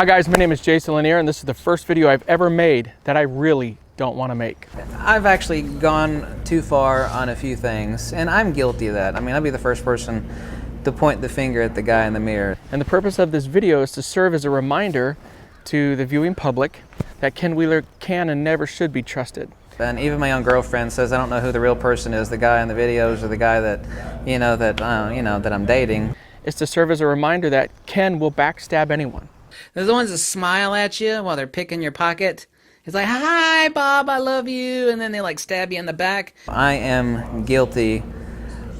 Hi guys, my name is Jason Lanier and this is the first video I've ever made that I really don't want to make. I've actually gone too far on a few things, and I'm guilty of that. I mean, I'll be the first person to point the finger at the guy in the mirror. And the purpose of this video is to serve as a reminder to the viewing public that Ken Wheeler can and never should be trusted. And even my own girlfriend says I don't know who the real person is, the guy in the videos or the guy that, that I'm dating. It's to serve as a reminder that Ken will backstab anyone. There's the ones that smile at you while they're picking your pocket. It's like, hi, Bob, I love you. And then they like stab you in the back. I am guilty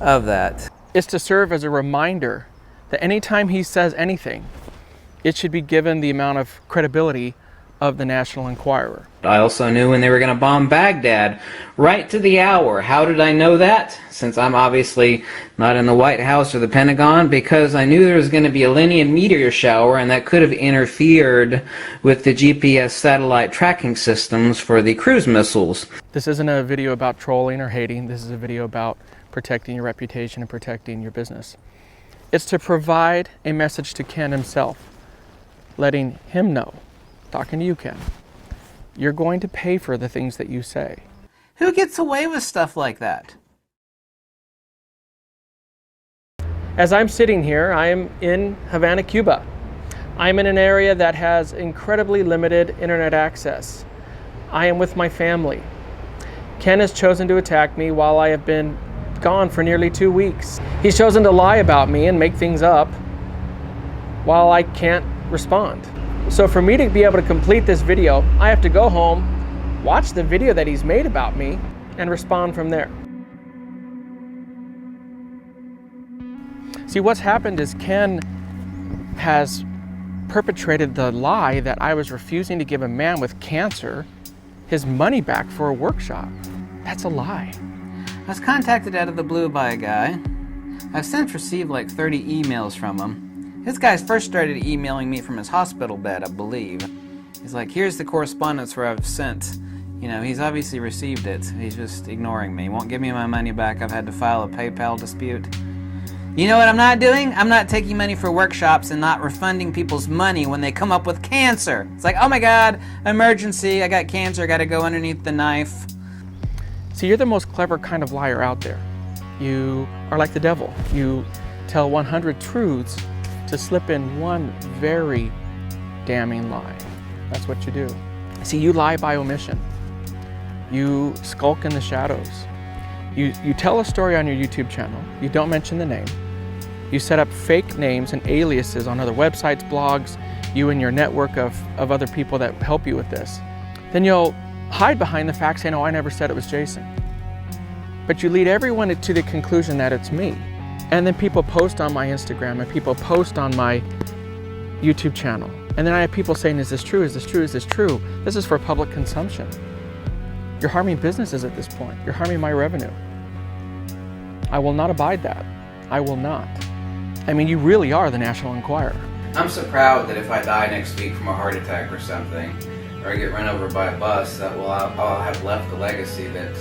of that. It's to serve as a reminder that anytime he says anything, it should be given the amount of credibility of the National Enquirer. I also knew when they were going to bomb Baghdad, right to the hour. How did I know that? Since I'm obviously not in the White House or the Pentagon, because I knew there was going to be a linear meteor shower, and that could have interfered with the GPS satellite tracking systems for the cruise missiles. This isn't a video about trolling or hating. This is a video about protecting your reputation and protecting your business. It's to provide a message to Ken himself, letting him know, talking to you, Ken, you're going to pay for the things that you say. Who gets away with stuff like that? As I'm sitting here, I am in Havana, Cuba. I'm in an area that has incredibly limited internet access. I am with my family. Ken has chosen to attack me while I have been gone for nearly 2 weeks. He's chosen to lie about me and make things up while I can't respond. So for me to be able to complete this video, I have to go home, watch the video that he's made about me, and respond from there. See, what's happened is Ken has perpetrated the lie that I was refusing to give a man with cancer his money back for a workshop. That's a lie. I was contacted out of the blue by a guy. I've since received like 30 emails from him. This guy first started emailing me from his hospital bed, I believe. He's like, here's the correspondence where I've sent. You know, he's obviously received it. He's just ignoring me. He won't give me my money back. I've had to file a PayPal dispute. You know what I'm not doing? I'm not taking money for workshops and not refunding people's money when they come up with cancer. It's like, oh my God, emergency, I got cancer, I gotta go underneath the knife. See, you're the most clever kind of liar out there. You are like the devil. You tell 100 truths to slip in one very damning lie. That's what you do. See, you lie by omission. You skulk in the shadows. You tell a story on your YouTube channel. You don't mention the name. You set up fake names and aliases on other websites, blogs, you and your network of other people that help you with this. Then you'll hide behind the fact saying, oh, I never said it was Jason. But you lead everyone to the conclusion that it's me. And then people post on my Instagram and people post on my YouTube channel. And then I have people saying, is this true? Is this true? Is this true? This is for public consumption. You're harming businesses at this point. You're harming my revenue. I will not abide that. I will not. I mean, you really are the National Enquirer. I'm so proud that if I die next week from a heart attack or something, or I get run over by a bus, that I'll have left a legacy that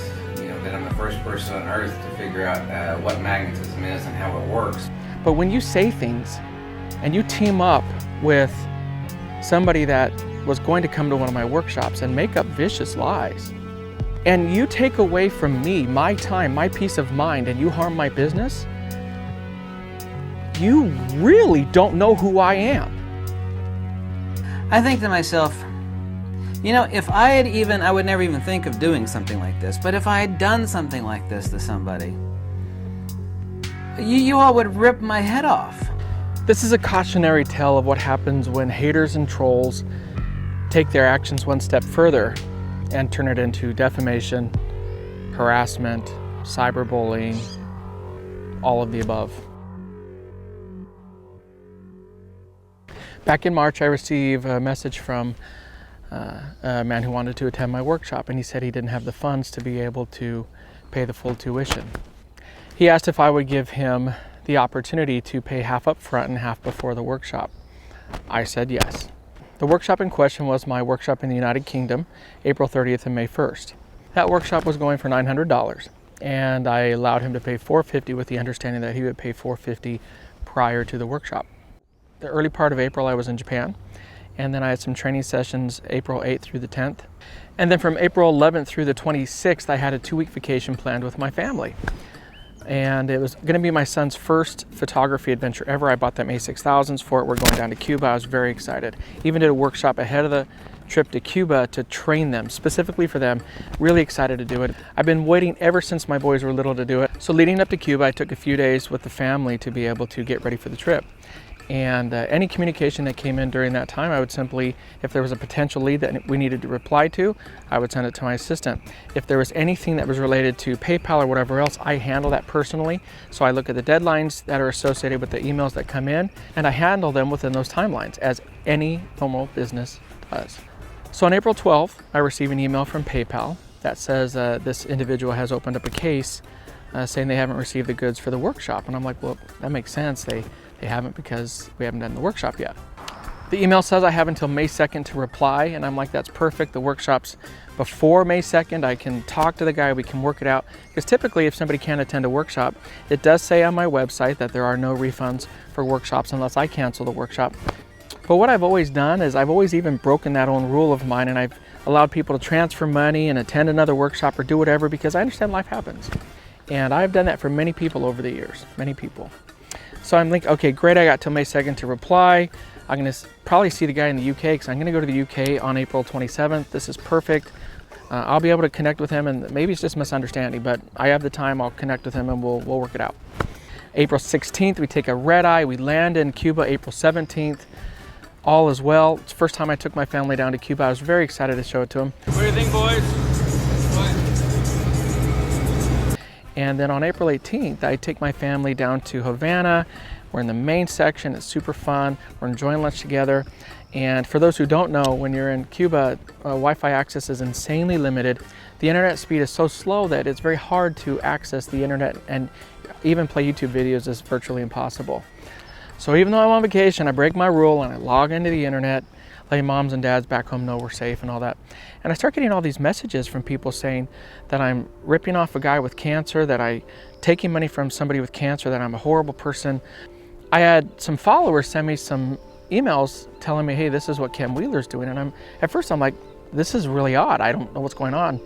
that I'm the first person on earth to figure out what magnetism is and how it works. But when you say things and you team up with somebody that was going to come to one of my workshops and make up vicious lies, and you take away from me my time, my peace of mind, and you harm my business, you really don't know who I am. I think to myself, you know, if I would never even think of doing something like this, but if I had done something like this to somebody, you all would rip my head off. This is a cautionary tale of what happens when haters and trolls take their actions one step further and turn it into defamation, harassment, cyberbullying, all of the above. Back in March, I received a message from a man who wanted to attend my workshop, and he said he didn't have the funds to be able to pay the full tuition. He asked if I would give him the opportunity to pay half up front and half before the workshop. I said yes. The workshop in question was my workshop in the United Kingdom, April 30th and May 1st. That workshop was going for $900, and I allowed him to pay $450 with the understanding that he would pay $450 prior to the workshop. The early part of April I was in Japan, And then I had some training sessions April 8th through the 10th. And then from April 11th through the 26th, I had a 2-week vacation planned with my family. And it was going to be my son's first photography adventure ever. I bought them A6000s for it. We're going down to Cuba. I was very excited. Even did a workshop ahead of the trip to Cuba to train them, specifically for them. Really excited to do it. I've been waiting ever since my boys were little to do it. So leading up to Cuba, I took a few days with the family to be able to get ready for the trip. And any communication that came in during that time, I would simply, if there was a potential lead that we needed to reply to, I would send it to my assistant. If there was anything that was related to PayPal or whatever else, I handle that personally. So I look at the deadlines that are associated with the emails that come in, and I handle them within those timelines, as any normal business does. So on April 12th, I received an email from PayPal that says this individual has opened up a case saying they haven't received the goods for the workshop. And I'm like, well, that makes sense. They haven't, because we haven't done the workshop yet. The email says I have until May 2nd to reply, and I'm like, that's perfect. The workshop's before May 2nd. I can talk to the guy, we can work it out. Because typically if somebody can't attend a workshop, it does say on my website that there are no refunds for workshops unless I cancel the workshop. But what I've always done is I've always even broken that own rule of mine, and I've allowed people to transfer money and attend another workshop or do whatever, because I understand life happens. And I've done that for many people over the years, many people. So I'm like, okay, great, I got till May 2nd to reply. I'm gonna probably see the guy in the UK, because I'm gonna go to the UK on April 27th. This is perfect. I'll be able to connect with him, and maybe it's just misunderstanding, but I have the time, I'll connect with him and we'll work it out. April 16th, we take a red eye, we land in Cuba April 17th. All is well. It's the first time I took my family down to Cuba. I was very excited to show it to them. What do you think, boys? And then on April 18th, I take my family down to Havana. We're in the main section. It's super fun. We're enjoying lunch together. And for those who don't know, when you're in Cuba, Wi-Fi access is insanely limited. The internet speed is so slow that it's very hard to access the internet, and even play YouTube videos is virtually impossible. So even though I'm on vacation, I break my rule and I log into the internet, letting moms and dads back home know we're safe and all that. And I start getting all these messages from people saying that I'm ripping off a guy with cancer, that I'm taking money from somebody with cancer, that I'm a horrible person. I had some followers send me some emails telling me, hey, this is what Ken Wheeler's doing. And at first I'm like, this is really odd. I don't know what's going on.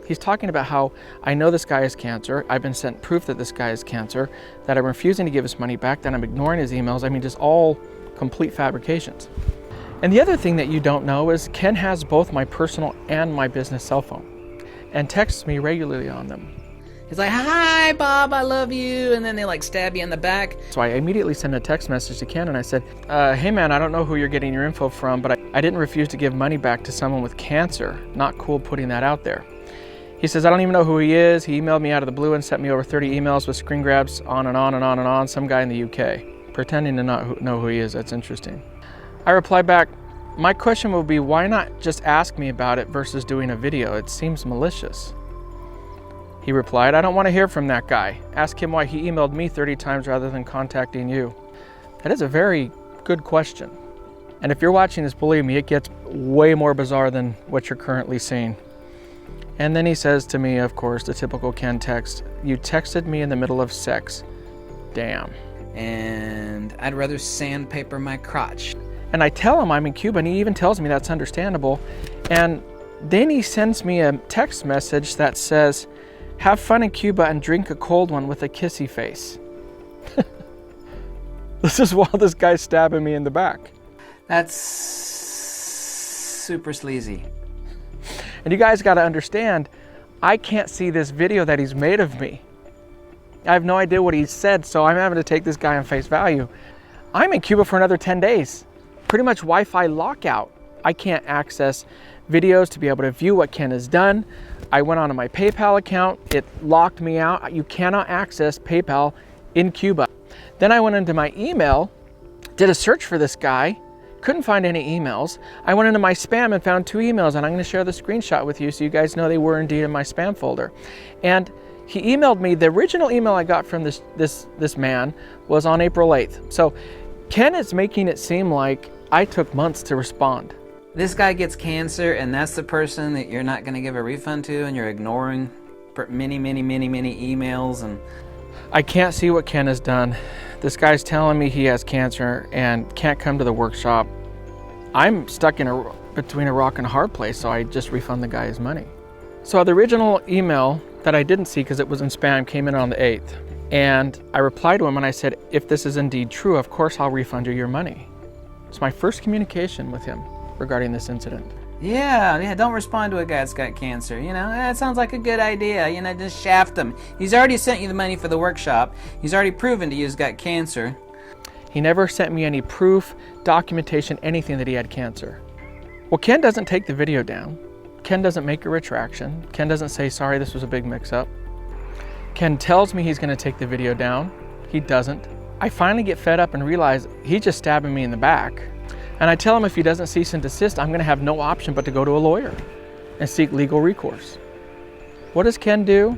He's talking about how I know this guy has cancer. I've been sent proof that this guy has cancer, that I'm refusing to give his money back, that I'm ignoring his emails. I mean, just all complete fabrications. And the other thing that you don't know is Ken has both my personal and my business cell phone, and texts me regularly on them. He's like, hi, Bob, I love you. And then they like stab you in the back. So I immediately sent a text message to Ken and I said, hey man, I don't know who you're getting your info from, but I didn't refuse to give money back to someone with cancer. Not cool putting that out there. He says, I don't even know who he is. He emailed me out of the blue and sent me over 30 emails with screen grabs on and on and on and on. Some guy in the UK, pretending to not know who he is. That's interesting. I replied back, my question would be, why not just ask me about it versus doing a video? It seems malicious. He replied, I don't want to hear from that guy. Ask him why he emailed me 30 times rather than contacting you. That is a very good question. And if you're watching this, believe me, it gets way more bizarre than what you're currently seeing. And then he says to me, of course, the typical Ken text, you texted me in the middle of sex. Damn. And I'd rather sandpaper my crotch. And I tell him I'm in Cuba, and he even tells me that's understandable. And then he sends me a text message that says, have fun in Cuba and drink a cold one with a kissy face. This is while this guy's stabbing me in the back. That's super sleazy. And you guys got to understand, I can't see this video that he's made of me. I have no idea what he said, so I'm having to take this guy on face value. I'm in Cuba for another 10 days. Pretty much Wi-Fi lockout. I can't access videos to be able to view what Ken has done. I went onto my PayPal account. It locked me out. You cannot access PayPal in Cuba. Then I went into my email, did a search for this guy, couldn't find any emails. I went into my spam and found 2 emails, and I'm going to share the screenshot with you so you guys know they were indeed in my spam folder. And he emailed me. The original email I got from this man was on April 8th. So Ken is making it seem like I took months to respond. This guy gets cancer, and that's the person that you're not going to give a refund to, and you're ignoring many emails. And I can't see what Ken has done. This guy's telling me he has cancer and can't come to the workshop. I'm stuck between a rock and a hard place, so I just refund the guy his money. So the original email that I didn't see because it was in spam came in on the 8th. And I replied to him and I said, if this is indeed true, of course I'll refund you your money. It's my first communication with him regarding this incident. Yeah, don't respond to a guy that's got cancer. That sounds like a good idea. Just shaft him. He's already sent you the money for the workshop. He's already proven to you he's got cancer. He never sent me any proof, documentation, anything that he had cancer. Well, Ken doesn't take the video down. Ken doesn't make a retraction. Ken doesn't say, sorry, this was a big mix-up. Ken tells me he's going to take the video down. He doesn't. I finally get fed up and realize he's just stabbing me in the back. And I tell him if he doesn't cease and desist, I'm going to have no option but to go to a lawyer and seek legal recourse. What does Ken do?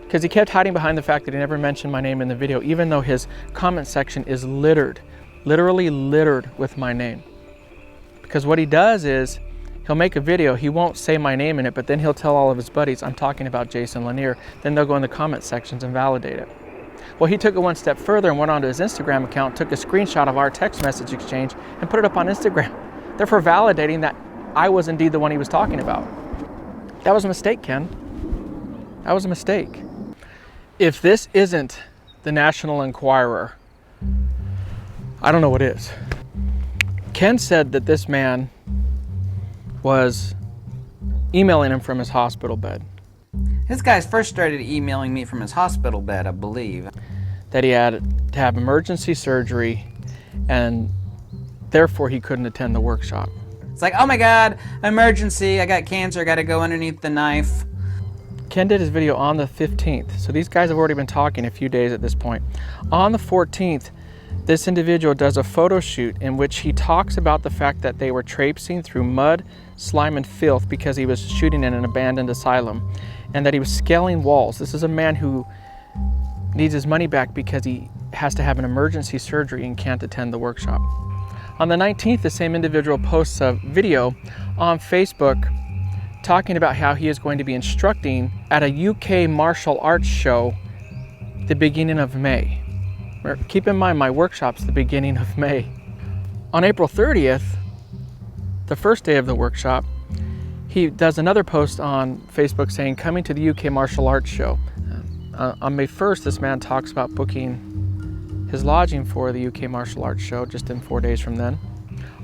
Because he kept hiding behind the fact that he never mentioned my name in the video, even though his comment section is littered, literally littered with my name. Because what he does is, he'll make a video, he won't say my name in it, but then he'll tell all of his buddies, I'm talking about Jason Lanier. Then they'll go in the comment sections and validate it. Well, he took it one step further and went onto his Instagram account, took a screenshot of our text message exchange and put it up on Instagram, therefore validating that I was indeed the one he was talking about. That was a mistake, Ken. That was a mistake. If this isn't the National Enquirer, I don't know what is. Ken said that this man was emailing him from his hospital bed. This guy's first started emailing me from his hospital bed, I believe. That he had to have emergency surgery and therefore he couldn't attend the workshop. It's like, oh my God, emergency, I got cancer, I gotta go underneath the knife. Ken did his video on the 15th, so these guys have already been talking a few days at this point. On the 14th, this individual does a photo shoot in which he talks about the fact that they were traipsing through mud, slime, and filth because he was shooting in an abandoned asylum, and that he was scaling walls. This is a man who needs his money back because he has to have an emergency surgery and can't attend the workshop. On the 19th, the same individual posts a video on Facebook talking about how he is going to be instructing at a UK martial arts show the beginning of May. Keep in mind, my workshop's the beginning of May. On April 30th, the first day of the workshop, he does another post on Facebook saying, coming to the UK martial arts show. On May 1st, this man talks about booking his lodging for the UK martial arts show just in 4 days from then.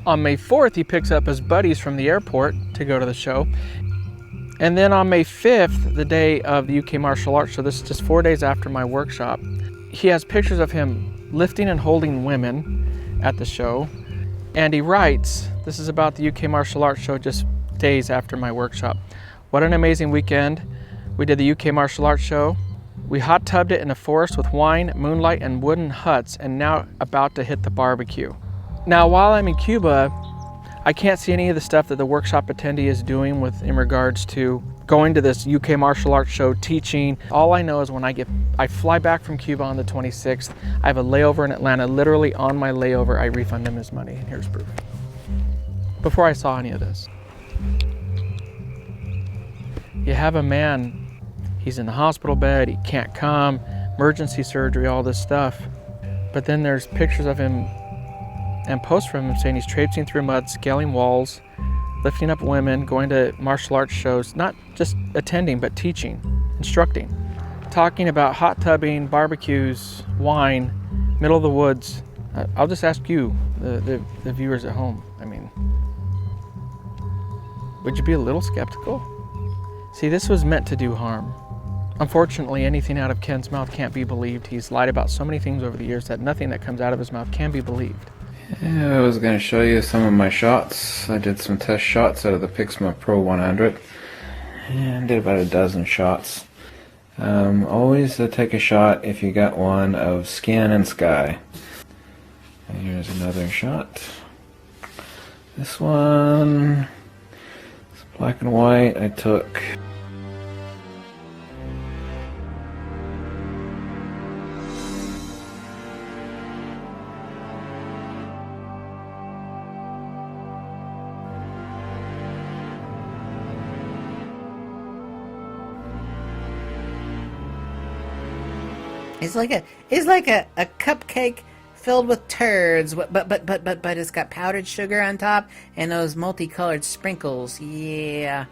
On May 4th, he picks up his buddies from the airport to go to the show. And then on May 5th, the day of the UK martial arts show, this is just 4 days after my workshop, he has pictures of him lifting and holding women at the show. And he writes, this is about the UK martial arts show just days after my workshop. What an amazing weekend. We did the UK martial arts show. We hot tubbed it in a forest with wine, moonlight, and wooden huts, and now about to hit the barbecue. Now, while I'm in Cuba, I can't see any of the stuff that the workshop attendee is doing in regards to going to this UK martial arts show, teaching. All I know is when I fly back from Cuba on the 26th, I have a layover in Atlanta. Literally on my layover, I refund him his money, and here's proof. Before I saw any of this. You have a man, he's in the hospital bed, he can't come, emergency surgery, all this stuff. But then there's pictures of him and posts from him saying he's traipsing through mud, scaling walls, lifting up women, going to martial arts shows, not just attending, but teaching, instructing, talking about hot tubbing, barbecues, wine, middle of the woods. I'll just ask you, the viewers at home, I mean, would you be a little skeptical? See, this was meant to do harm. Unfortunately, anything out of Ken's mouth can't be believed. He's lied about so many things over the years that nothing that comes out of his mouth can be believed. Yeah, I was going to show you some of my shots. I did some test shots out of the Pixma Pro 100 and did about a dozen shots. Always take a shot if you got one of skin and sky. And here's another shot. This one is black and white. I took It's like a cupcake filled with turds, but it's got powdered sugar on top and those multicolored sprinkles. Yeah.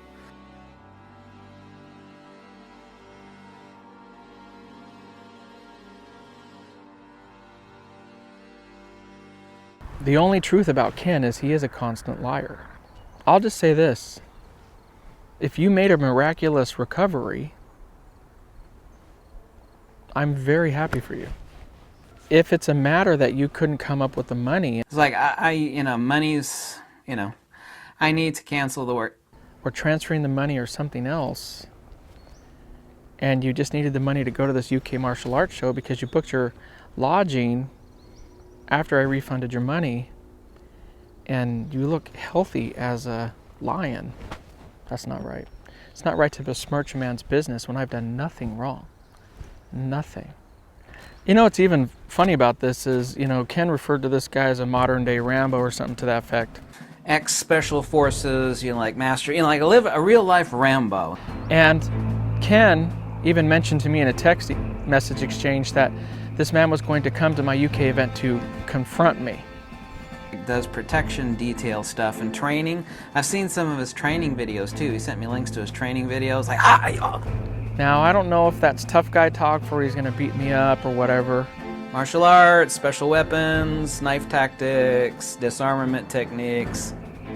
The only truth about Ken is he is a constant liar. I'll just say this. If you made a miraculous recovery, I'm very happy for you. If it's a matter that you couldn't come up with the money, It's like, money's, I need to cancel the work. or transferring the money or something else, and you just needed the money to go to this UK martial arts show because you booked your lodging after I refunded your money, and you look healthy as a lion, that's not right. It's not right to besmirch a man's business when I've done nothing wrong. Nothing. What's even funny about this is, Ken referred to this guy as a modern day Rambo or something to that effect. Ex-special forces, master, live a real life Rambo. And Ken even mentioned to me in a text message exchange that this man was going to come to my UK event to confront me. He does protection detail stuff and training. I've seen some of his training videos too. He sent me links to his training videos. Now, I don't know if that's tough guy talk for he's going to beat me up or whatever. Martial arts, special weapons, knife tactics, disarmament techniques.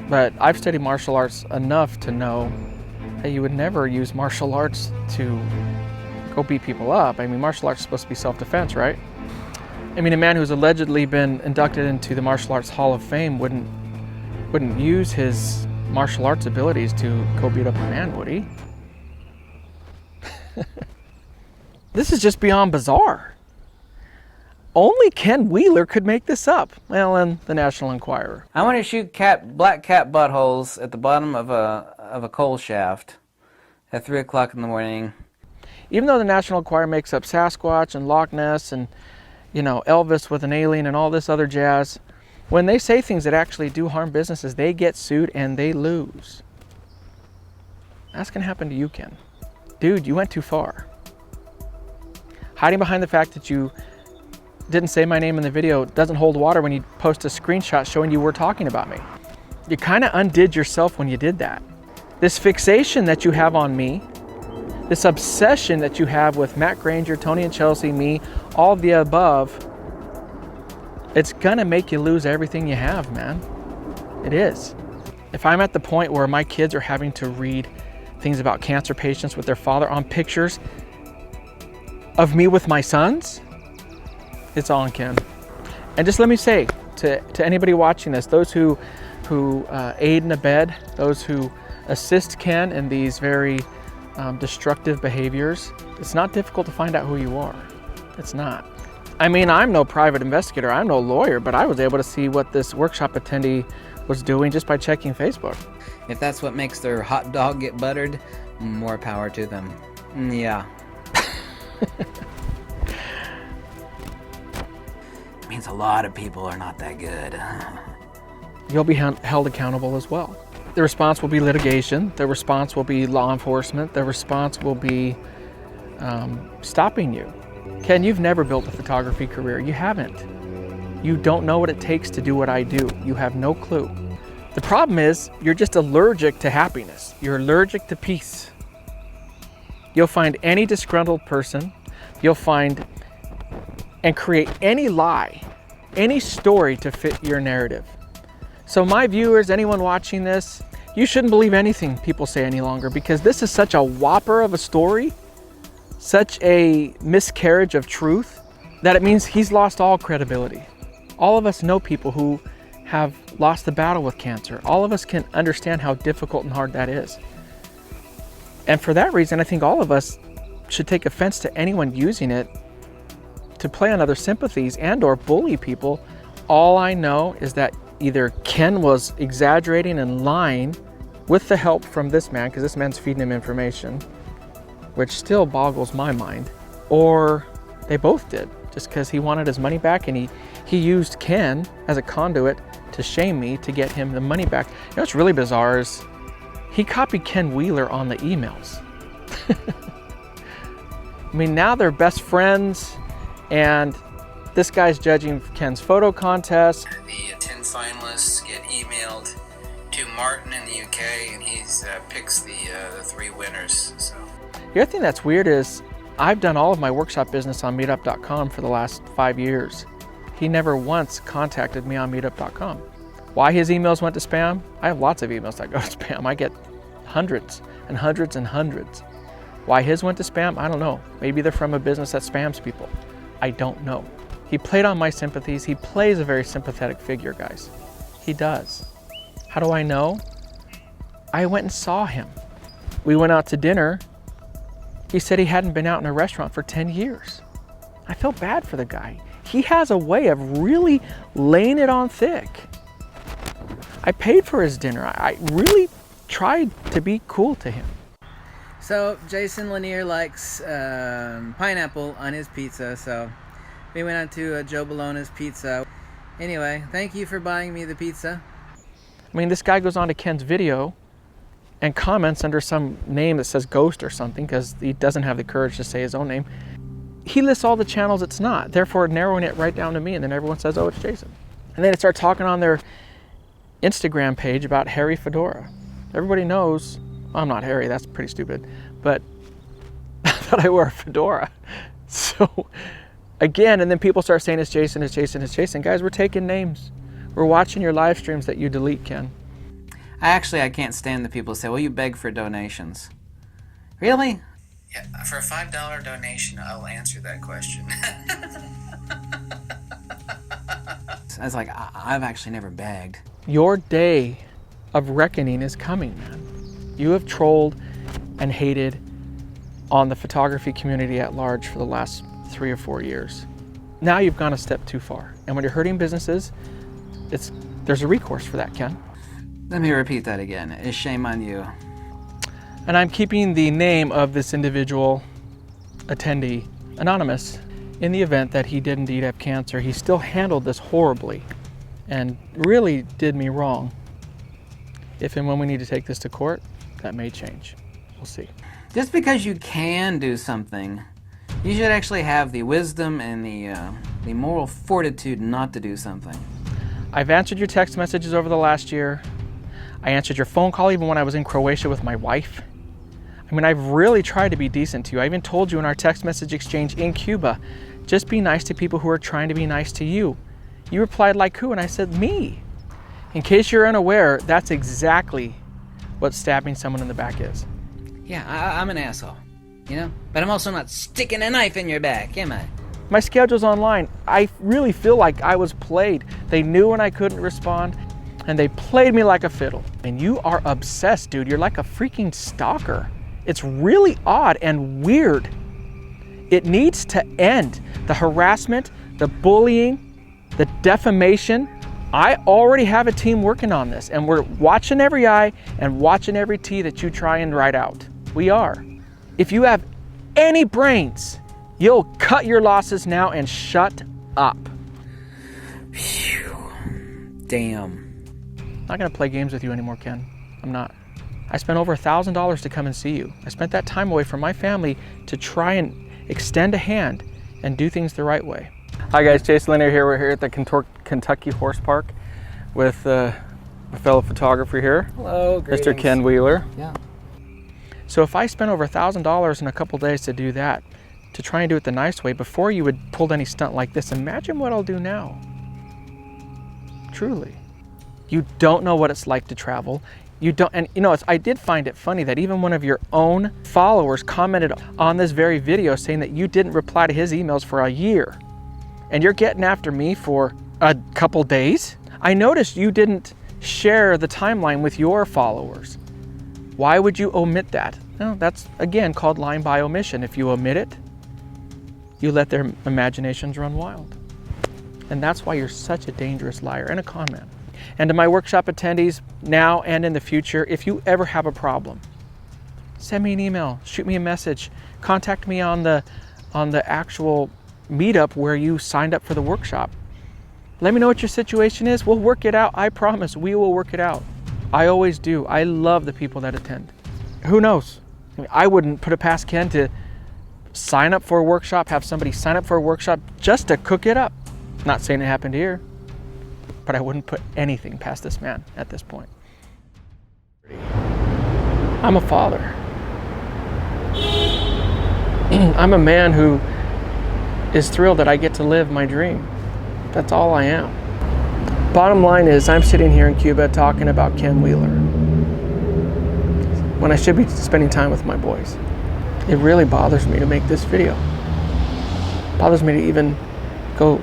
But I've studied martial arts enough to know that you would never use martial arts to go beat people up. Martial arts is supposed to be self-defense, right? A man who's allegedly been inducted into the Martial Arts Hall of Fame wouldn't use his martial arts abilities to go beat up a man, would he? This is just beyond bizarre. Only Ken Wheeler could make this up. Well, and the National Enquirer. I want to shoot black cat buttholes at the bottom of a coal shaft at 3 o'clock in the morning. Even though the National Enquirer makes up Sasquatch and Loch Ness and Elvis with an alien and all this other jazz, when they say things that actually do harm businesses, they get sued and they lose. That's going to happen to you, Ken. Dude, you went too far. Hiding behind the fact that you didn't say my name in the video doesn't hold water when you post a screenshot showing you were talking about me. You kind of undid yourself when you did that. This fixation that you have on me, this obsession that you have with Matt Granger, Tony and Chelsea, me, all of the above, it's gonna make you lose everything you have, man. It is. If I'm at the point where my kids are having to read things about cancer patients with their father on pictures of me with my sons, it's on Ken. And just let me say to anybody watching this, those who aid and abet, those who assist Ken in these very destructive behaviors, it's not difficult to find out who you are. It's not. I'm no private investigator, I'm no lawyer, but I was able to see what this workshop attendee was doing just by checking Facebook. If that's what makes their hot dog get buttered, more power to them. Yeah. It means a lot of people are not that good. You'll be held accountable as well. The response will be litigation. The response will be law enforcement. The response will be stopping you. Ken, you've never built a photography career. You haven't. You don't know what it takes to do what I do. You have no clue. The problem is you're just allergic to happiness. You're allergic to peace. You'll find any disgruntled person. You'll find and create any lie, any story to fit your narrative. So my viewers, anyone watching this, you shouldn't believe anything people say any longer, because this is such a whopper of a story, such a miscarriage of truth, that it means he's lost all credibility. All of us know people who have lost the battle with cancer. All of us can understand how difficult and hard that is. And for that reason, I think all of us should take offense to anyone using it to play on other sympathies and or bully people. All I know is that either Ken was exaggerating and lying with the help from this man, because this man's feeding him information, which still boggles my mind, or they both did, just because he wanted his money back, and he used Ken as a conduit to shame me to get him the money back. What's really bizarre is he copied Ken Wheeler on the emails. Now they're best friends, and This guy's judging Ken's photo contest. The 10 finalists get emailed to Martin in the UK, and he picks the 3 winners. So The other thing that's weird is I've done all of my workshop business on meetup.com for the last 5 years. He never once contacted me on meetup.com. Why his emails went to spam? I have lots of emails that go to spam. I get hundreds and hundreds and hundreds. Why his went to spam? I don't know. Maybe they're from a business that spams people. I don't know. He played on my sympathies. He plays a very sympathetic figure, guys. He does. How do I know? I went and saw him. We went out to dinner. He said he hadn't been out in a restaurant for 10 years. I felt bad for the guy. He has a way of really laying it on thick. I paid for his dinner. I really tried to be cool to him. So Jason Lanier likes pineapple on his pizza, so we went out to Joe Bologna's Pizza. Anyway, thank you for buying me the pizza. I mean, this guy goes on to Ken's video and comments under some name that says Ghost or something because he doesn't have the courage to say his own name. He lists all the channels it's not, therefore narrowing it right down to me, and then everyone says, oh, it's Jason. And then they start talking on their Instagram page about Harry Fedora. Everybody knows, well, I'm not Harry, that's pretty stupid, but that I wear a fedora. So again, and then people start saying it's Jason, it's Jason, it's Jason. Guys, we're taking names. We're watching your live streams that you delete, Ken. I can't stand the people who say, well, you beg for donations. Really? Yeah, for a $5 donation, I'll answer that question. I was like, I've actually never begged. Your day of reckoning is coming, man. You have trolled and hated on the photography community at large for the last 3 or 4 years. Now you've gone a step too far. And when you're hurting businesses, there's a recourse for that, Ken. Let me repeat that again. It's shame on you. And I'm keeping the name of this individual attendee anonymous. In the event that he did indeed have cancer, he still handled this horribly and really did me wrong. If and when we need to take this to court, that may change. We'll see. Just because you can do something, you should actually have the wisdom and the moral fortitude not to do something. I've answered your text messages over the last year. I answered your phone call even when I was in Croatia with my wife. I mean, I've really tried to be decent to you. I even told you in our text message exchange in Cuba, just be nice to people who are trying to be nice to you. You replied like who? And I said, me. In case you're unaware, that's exactly what stabbing someone in the back is. Yeah, I'm an asshole, you know? But I'm also not sticking a knife in your back, am I? My schedule's online. I really feel like I was played. They knew when I couldn't respond, and they played me like a fiddle. And you are obsessed, dude. You're like a freaking stalker. It's really odd and weird. It needs to end. The harassment, the bullying, the defamation. I already have a team working on this, and we're watching every I and watching every T that you try and write out. We are. If you have any brains, you'll cut your losses now and shut up. Phew. Damn. I'm not gonna play games with you anymore, Ken. I'm not. I spent over $1,000 to come and see you. I spent that time away from my family to try and extend a hand and do things the right way. Hi guys, Jason Lanier here. We're here at the Kentucky Horse Park with a fellow photographer here. Hello, greetings. Mr. Ken Wheeler. Yeah. So if I spent over $1,000 in a couple days to do that, to try and do it the nice way, before you would pull any stunt like this, imagine what I'll do now. Truly. You don't know what it's like to travel. You don't, and you know, I did find it funny that even one of your own followers commented on this very video saying that you didn't reply to his emails for a year. And you're getting after me for a couple days? I noticed you didn't share the timeline with your followers. Why would you omit that? No, that's again called lying by omission. If you omit it, you let their imaginations run wild. And that's why you're such a dangerous liar and a con man. And to my workshop attendees now and in the future, if you ever have a problem, send me an email, shoot me a message, contact me on the actual meetup where you signed up for the workshop. Let me know what your situation is. We'll work it out. I promise we will work it out. I always do. I love the people that attend. Who knows? I wouldn't put it past Ken to sign up for a workshop, have somebody sign up for a workshop just to cook it up. Not saying it happened here, but I wouldn't put anything past this man at this point. I'm a father. I'm a man who is thrilled that I get to live my dream. That's all I am. Bottom line is, I'm sitting here in Cuba talking about Ken Wheeler when I should be spending time with my boys. It really bothers me to make this video. It bothers me to even go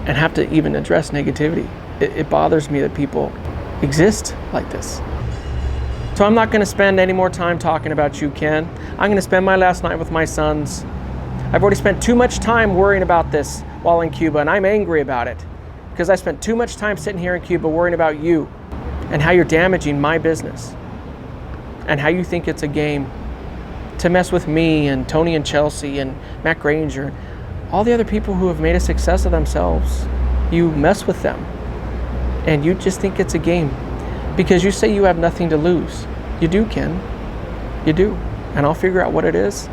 and have to even address negativity. It bothers me that people exist like this. So I'm not going to spend any more time talking about you, Ken. I'm going to spend my last night with my sons. I've already spent too much time worrying about this while in Cuba, and I'm angry about it because I spent too much time sitting here in Cuba worrying about you and how you're damaging my business and how you think it's a game to mess with me and Tony and Chelsea and Matt Granger, all the other people who have made a success of themselves. You mess with them and you just think it's a game because you say you have nothing to lose. You do, Ken. You do. And I'll figure out what it is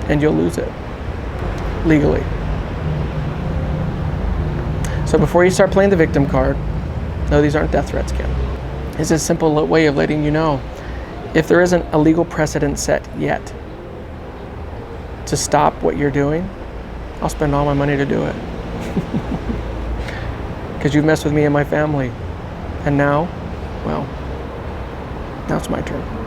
and you'll lose it legally. So before you start playing the victim card, no, these aren't death threats, Ken. It's a simple way of letting you know if there isn't a legal precedent set yet to stop what you're doing, I'll spend all my money to do it. Because you've messed with me and my family. And now, well, now it's my turn.